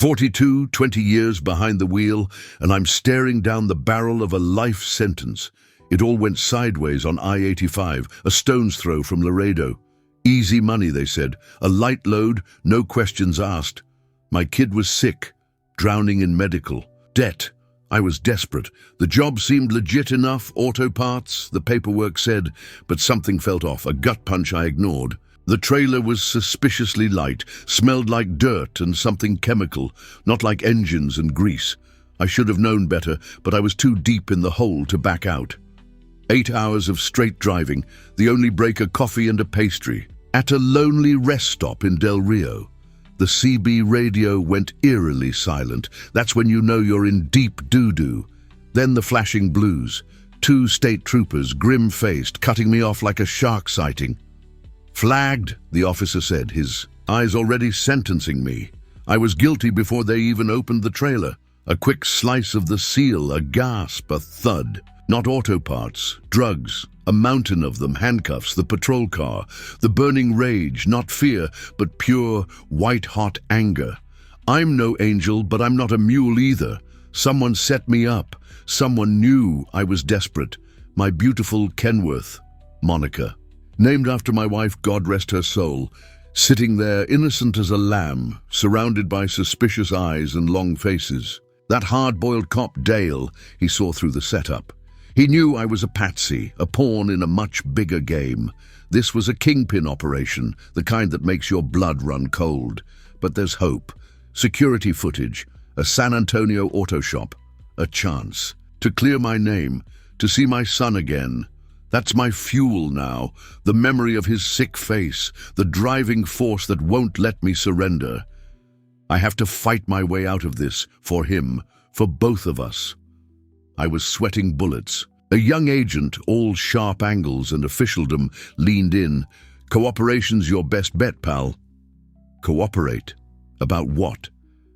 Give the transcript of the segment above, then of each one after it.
42, 20 years behind the wheel, and I'm staring down the barrel of a life sentence. It all went sideways on I-85, a stone's throw from Laredo. Easy money, they said. A light load, no questions asked. My kid was sick, drowning in medical. Debt. I was desperate. The job seemed legit enough, auto parts, the paperwork said, but something felt off, a gut punch I ignored. The trailer was suspiciously light, smelled like dirt and something chemical, not like engines and grease. I should have known better, but I was too deep in the hole to back out. 8 hours of straight driving, the only break a coffee and a pastry. At a lonely rest stop in Del Rio, the CB radio went eerily silent. That's when you know you're in deep doo-doo. Then the flashing blues. 2 state troopers, grim-faced, cutting me off like a shark sighting. Flagged, the officer said, his eyes already sentencing me. I was guilty before they even opened the trailer. A quick slice of the seal, a gasp, a thud. Not auto parts, drugs, a mountain of them, handcuffs, the patrol car, the burning rage, not fear, but pure, white-hot anger. I'm no angel, but I'm not a mule either. Someone set me up. Someone knew I was desperate. My beautiful Kenworth, Monica. Named after my wife, God rest her soul, sitting there innocent as a lamb, surrounded by suspicious eyes and long faces. That hard-boiled cop, Dale, he saw through the setup. He knew I was a patsy, a pawn in a much bigger game. This was a kingpin operation, the kind that makes your blood run cold. But there's hope. Security footage, a San Antonio auto shop, a chance. To clear my name, to see my son again. That's my fuel now, the memory of his sick face, the driving force that won't let me surrender. I have to fight my way out of this, for him, for both of us. I was sweating bullets. A young agent, all sharp angles and officialdom, leaned in. Cooperation's your best bet, pal. Cooperate? About what?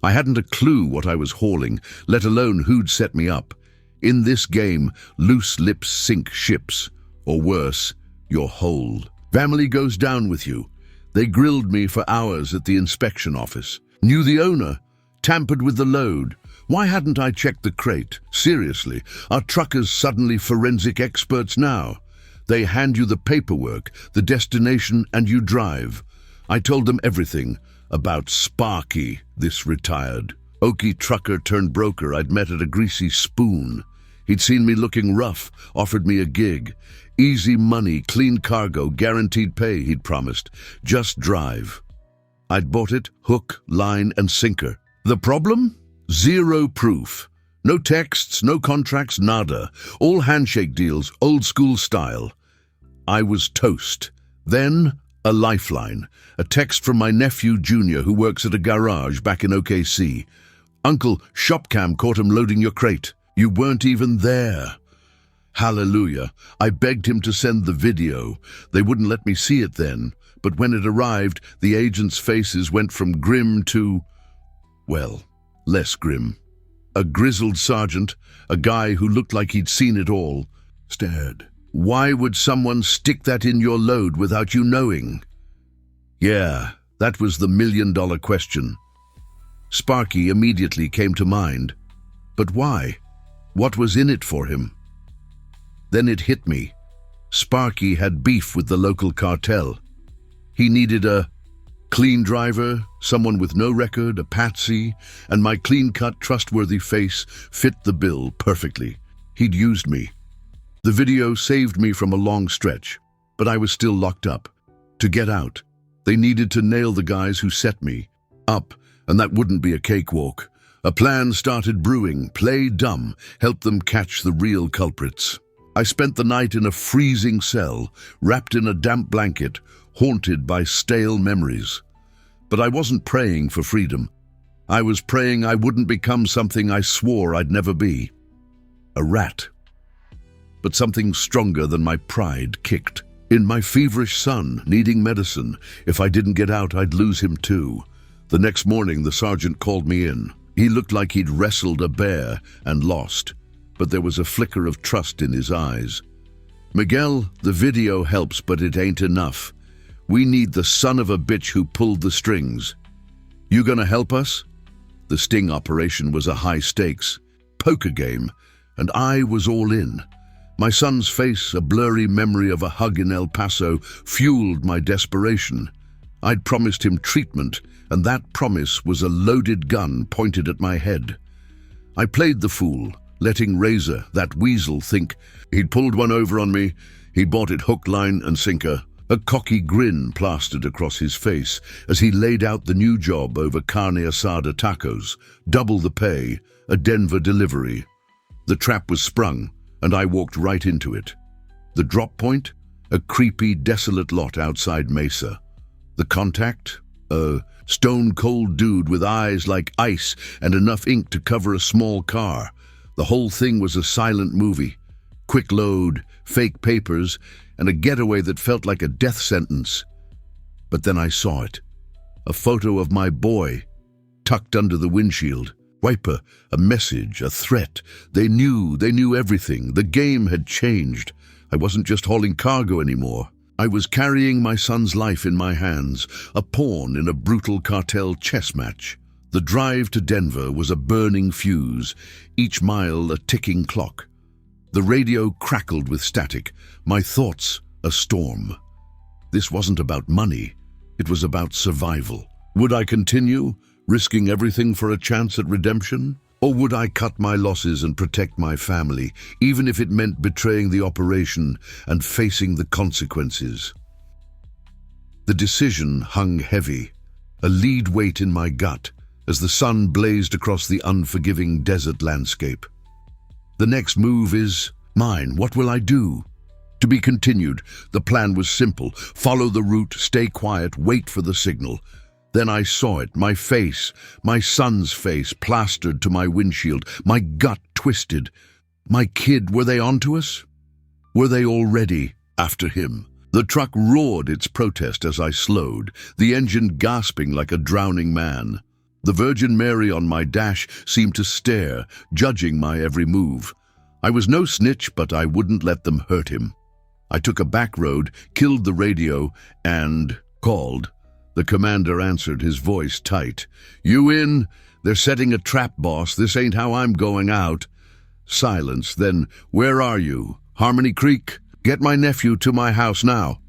I hadn't a clue what I was hauling, let alone who'd set me up. In this game, loose lips sink ships. Or worse, you're whole. Family goes down with you. They grilled me for hours at the inspection office. Knew the owner. Tampered with the load. Why hadn't I checked the crate? Seriously, are truckers suddenly forensic experts now? They hand you the paperwork, the destination, and you drive. I told them everything about Sparky, this retired Okie trucker turned broker I'd met at a greasy spoon. He'd seen me looking rough, offered me a gig. Easy money, clean cargo, guaranteed pay, he'd promised. Just drive. I'd bought it, hook, line, and sinker. The problem? Zero proof. No texts, no contracts, nada. All handshake deals, old school style. I was toast. Then, a lifeline. A text from my nephew Junior, who works at a garage back in OKC. Uncle, Shopcam caught him loading your crate. You weren't even there. Hallelujah. I begged him to send the video. They wouldn't let me see it then. But when it arrived, the agents' faces went from grim to, well, less grim. A grizzled sergeant, a guy who looked like he'd seen it all, stared. Why would someone stick that in your load without you knowing? Yeah, that was the million-dollar question. Sparky immediately came to mind. But why? What was in it for him? Then it hit me. Sparky had beef with the local cartel. He needed a clean driver, someone with no record, a patsy, and my clean-cut, trustworthy face fit the bill perfectly. He'd used me. The video saved me from a long stretch, but I was still locked up. To get out, they needed to nail the guys who set me up, and that wouldn't be a cakewalk. A plan started brewing, play dumb, help them catch the real culprits. I spent the night in a freezing cell, wrapped in a damp blanket, haunted by stale memories. But I wasn't praying for freedom. I was praying I wouldn't become something I swore I'd never be. A rat. But something stronger than my pride kicked. In my feverish son, needing medicine, if I didn't get out, I'd lose him too. The next morning, the sergeant called me in. He looked like he'd wrestled a bear and lost, but there was a flicker of trust in his eyes. Miguel, the video helps, but it ain't enough. We need the son of a bitch who pulled the strings. You gonna help us? The sting operation was a high-stakes poker game, and I was all in. My son's face, a blurry memory of a hug in El Paso, fueled my desperation. I'd promised him treatment, and that promise was a loaded gun pointed at my head. I played the fool, letting Razor, that weasel, think he'd pulled one over on me. He bought it hook, line, and sinker. A cocky grin plastered across his face as he laid out the new job over carne asada tacos, double the pay, a Denver delivery. The trap was sprung, and I walked right into it. The drop point? A creepy, desolate lot outside Mesa. The contact? A stone-cold dude with eyes like ice and enough ink to cover a small car. The whole thing was a silent movie. Quick load, fake papers, and a getaway that felt like a death sentence. But then I saw it. A photo of my boy, tucked under the windshield. Wiper, a message, a threat. They knew everything. The game had changed. I wasn't just hauling cargo anymore. I was carrying my son's life in my hands, a pawn in a brutal cartel chess match. The drive to Denver was a burning fuse, each mile a ticking clock. The radio crackled with static, my thoughts a storm. This wasn't about money, it was about survival. Would I continue, risking everything for a chance at redemption? Or would I cut my losses and protect my family, even if it meant betraying the operation and facing the consequences? The decision hung heavy, a lead weight in my gut, as the sun blazed across the unforgiving desert landscape. The next move is mine. What will I do? To be continued. The plan was simple. Follow the route, stay quiet, wait for the signal. Then I saw it, my face, my son's face plastered to my windshield, my gut twisted. My kid, were they onto us? Were they already after him? The truck roared its protest as I slowed, the engine gasping like a drowning man. The Virgin Mary on my dash seemed to stare, judging my every move. I was no snitch, but I wouldn't let them hurt him. I took a back road, killed the radio, and called. The commander answered, his voice tight. "You in? They're setting a trap, boss. This ain't how I'm going out." Silence. Then, "Where are you? Harmony Creek? Get my nephew to my house now."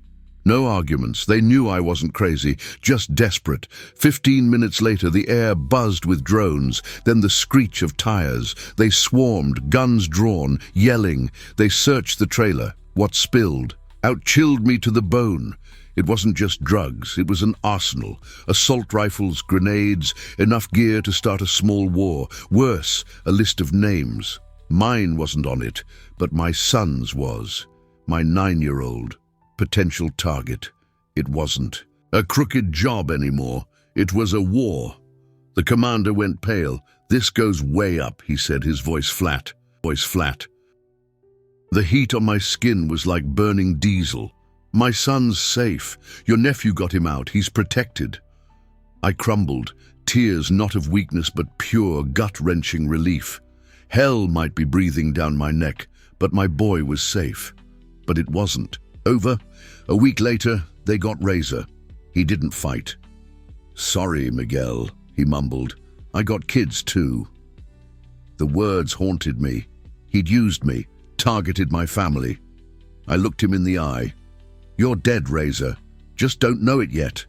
No arguments. They knew I wasn't crazy, just desperate. 15 minutes later, the air buzzed with drones, then the screech of tires. They swarmed, guns drawn, yelling. They searched the trailer. What spilled? Out-chilled me to the bone. It wasn't just drugs, it was an arsenal. Assault rifles, grenades, enough gear to start a small war. Worse, a list of names. Mine wasn't on it, but my son's was. My 9-year-old. Potential target. It wasn't a crooked job anymore. It was a war. The commander went pale. "This goes way up," he said, his voice flat. The heat on my skin was like burning diesel. "My son's safe. Your nephew got him out. He's protected." I crumbled, tears not of weakness but pure, gut-wrenching relief. Hell might be breathing down my neck, but my boy was safe. But it wasn't. Over. A week later, they got Razor. He didn't fight. "Sorry, Miguel," he mumbled. "I got kids too." The words haunted me. He'd used me, targeted my family. I looked him in the eye. "You're dead, Razor. Just don't know it yet."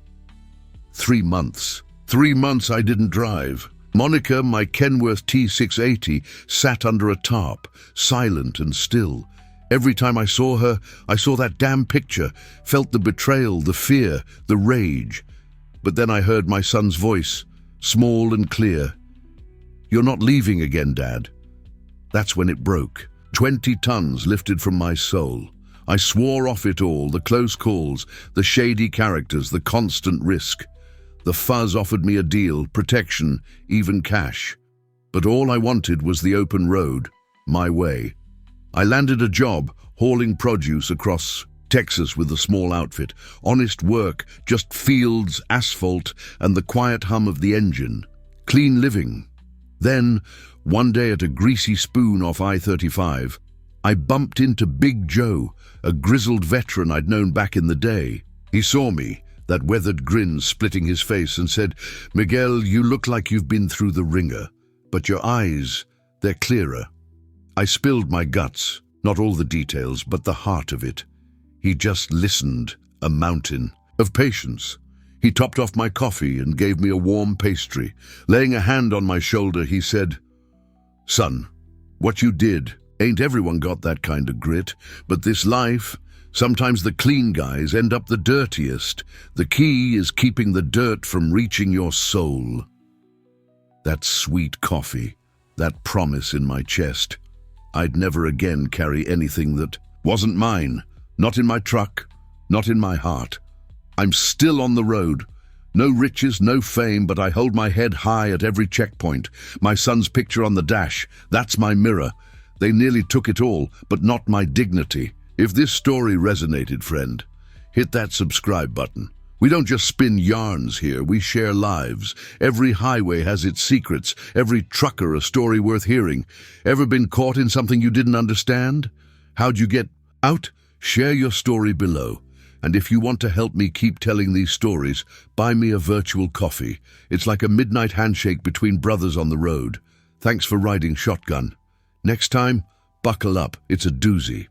3 months. 3 months I didn't drive. Monica, my Kenworth T680, sat under a tarp, silent and still. Every time I saw her, I saw that damn picture, felt the betrayal, the fear, the rage. But then I heard my son's voice, small and clear. "You're not leaving again, Dad." That's when it broke. 20 tons lifted from my soul. I swore off it all, the close calls, the shady characters, the constant risk. The fuzz offered me a deal, protection, even cash. But all I wanted was the open road, my way. I landed a job, hauling produce across Texas with a small outfit. Honest work, just fields, asphalt, and the quiet hum of the engine. Clean living. Then, one day at a greasy spoon off I-35, I bumped into Big Joe, a grizzled veteran I'd known back in the day. He saw me, that weathered grin splitting his face, and said, "Miguel, you look like you've been through the ringer, but your eyes, they're clearer." I spilled my guts, not all the details, but the heart of it. He just listened, a mountain of patience. He topped off my coffee and gave me a warm pastry. Laying a hand on my shoulder, he said, "Son, what you did, ain't everyone got that kind of grit, but this life, sometimes the clean guys end up the dirtiest. The key is keeping the dirt from reaching your soul." That sweet coffee, that promise in my chest. I'd never again carry anything that wasn't mine, not in my truck, not in my heart. I'm still on the road. No riches, no fame, but I hold my head high at every checkpoint. My son's picture on the dash, that's my mirror. They nearly took it all, but not my dignity. If this story resonated, friend, hit that subscribe button. We don't just spin yarns here, we share lives. Every highway has its secrets, every trucker a story worth hearing. Ever been caught in something you didn't understand? How'd you get out? Share your story below. And if you want to help me keep telling these stories, buy me a virtual coffee. It's like a midnight handshake between brothers on the road. Thanks for riding shotgun. Next time, buckle up, it's a doozy.